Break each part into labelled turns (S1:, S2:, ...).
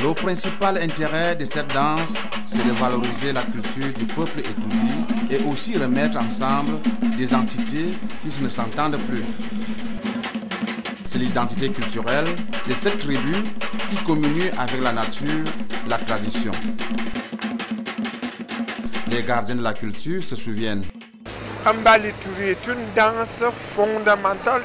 S1: Le principal intérêt de cette danse, c'est de valoriser la culture du peuple Etoudi et aussi remettre ensemble des entités qui ne s'entendent plus. C'est l'identité culturelle de cette tribu qui communie avec la nature, la tradition. Les gardiens de la culture se souviennent.
S2: Mbali Touri est une danse fondamentale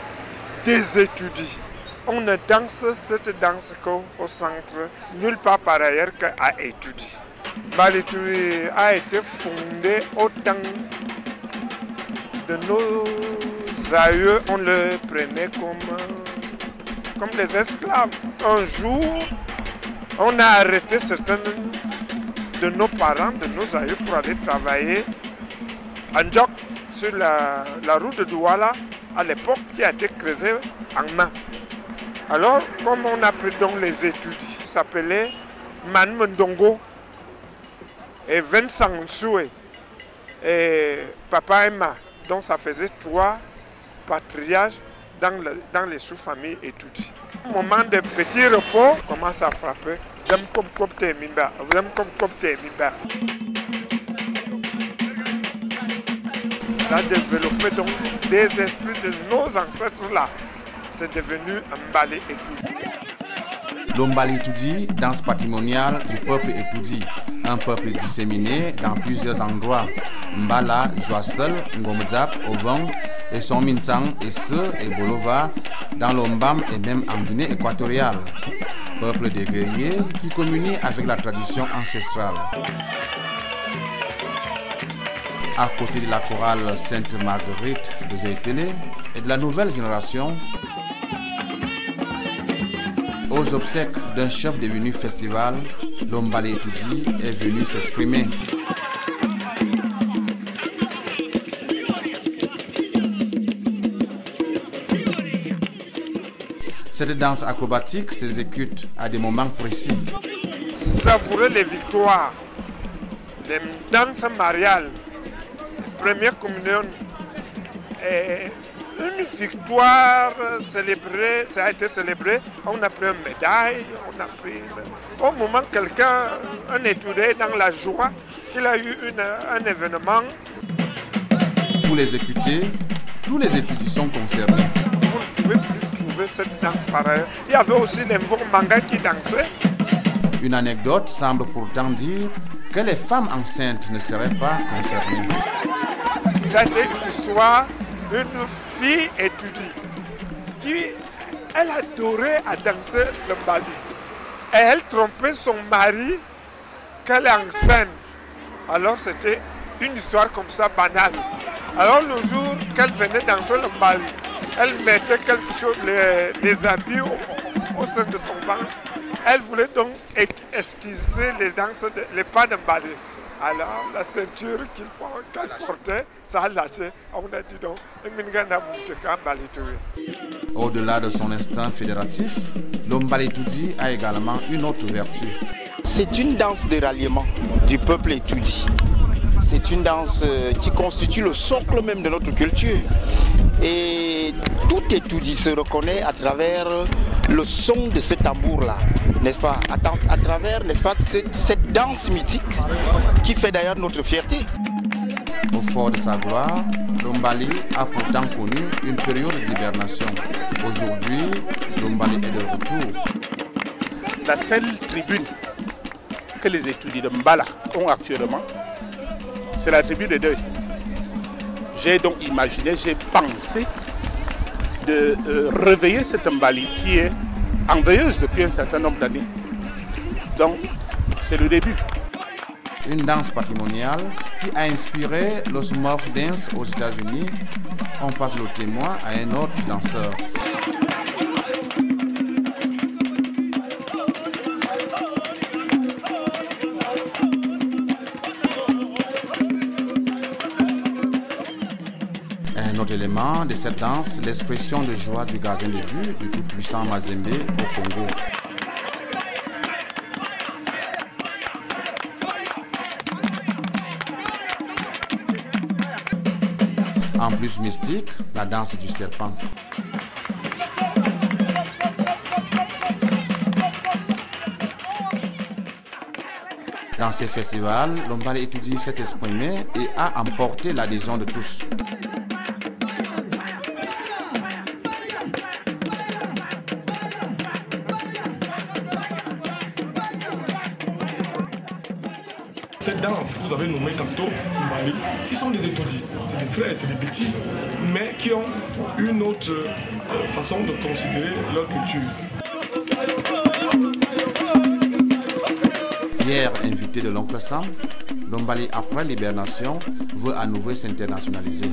S2: des Etoudi. On ne danse cette danse qu'au centre, nulle part par ailleurs qu'à Etoudi. Mbali Touri a été fondé au temps de nos aïeux. On le prenait comme des esclaves. Un jour, on a arrêté certains de nos parents, de nos aïeux pour aller travailler en Djok sur la route de Douala à l'époque qui a été creusée en main. Alors, comme on a pris donc les étudiants, il s'appelait Man Mendongo et Vincent Nsoué et Papa Emma. Donc ça faisait 3 patriarches dans les sous-familles étudiées. Au moment des petits repos, on commence à frapper. J'aime comme Mimba, j'aime comme Mimba. Ça a développé donc des esprits de nos ancêtres là. C'est devenu un Mbali Etoudi.
S1: Le Mbali Etoudi, danse patrimoniale du peuple Etoudi, un peuple disséminé dans plusieurs endroits. Mbala, Joissel, Ngomzap, Ovong, et son Minsang, Esse et Bolova, dans l'Ombam et même en Guinée équatoriale. Peuple des guerriers qui communie avec la tradition ancestrale. À côté de la chorale Sainte-Marguerite de Zétélé et de la nouvelle génération, aux obsèques d'un chef devenu festival, le Mbali Etoudi est venu s'exprimer. Cette danse acrobatique s'exécute à des moments précis.
S2: Savourer les victoires, les danses mariales, première communion, et une victoire célébrée, ça a été célébré, on a pris une médaille, on a pris... Au moment quelqu'un, un étudiant dans la joie qu'il a eu un événement.
S1: Pour l'exécuter, tous les étudiants sont concernés.
S2: Vous ne pouvez plus trouver cette danse pareille. Il y avait aussi les Manga qui dansaient.
S1: Une anecdote semble pourtant dire que les femmes enceintes ne seraient pas concernées.
S2: Ça a été une histoire d'une fille étudiante qui, elle adorait à danser le Mbali. Et elle trompait son mari qu'elle est enceinte. Alors c'était une histoire comme ça banale. Alors le jour qu'elle venait danser le Mbali, elle mettait quelque chose, les habits au sein de son ventre. Elle voulait donc esquisser les pas de Mbali. Alors la ceinture qu'elle portait, ça a lâché. On a dit donc,
S1: au-delà de son instinct fédératif, le Mbali Etoudi a également une autre vertu.
S3: C'est une danse de ralliement du peuple Etoudi. C'est une danse qui constitue le socle même de notre culture. Et tout Etoudi se reconnaît à travers le son de ce tambour-là, n'est-ce pas? À travers, n'est-ce pas, cette danse mythique qui fait d'ailleurs notre fierté.
S1: Au fort de sa gloire, le Mbali a pourtant connu une période d'hibernation. Aujourd'hui, le Mbali est de retour.
S4: La seule tribune que les étudiants de Mbala ont actuellement, c'est la tribu de deuil. J'ai donc imaginé, j'ai pensé de réveiller cette Mbali qui est en veilleuse depuis un certain nombre d'années. Donc, c'est le début.
S1: Une danse patrimoniale qui a inspiré le Smurf Dance aux États-Unis. On passe le témoin à un autre danseur. Un autre élément de cette danse, l'expression de joie du gardien de but du tout-puissant Mazembe au Congo. En plus mystique, la danse du serpent. Dans ces festivals, Lombali Étudie s'est exprimé et a emporté l'adhésion de tous.
S5: Cette danse que vous avez nommée tantôt, Mbali, qui sont des étoudis, c'est des frères, c'est des petits, mais qui ont une autre façon de considérer leur culture.
S1: Hier, invité de l'oncle Sam, Lombali après l'hibernation veut à nouveau s'internationaliser.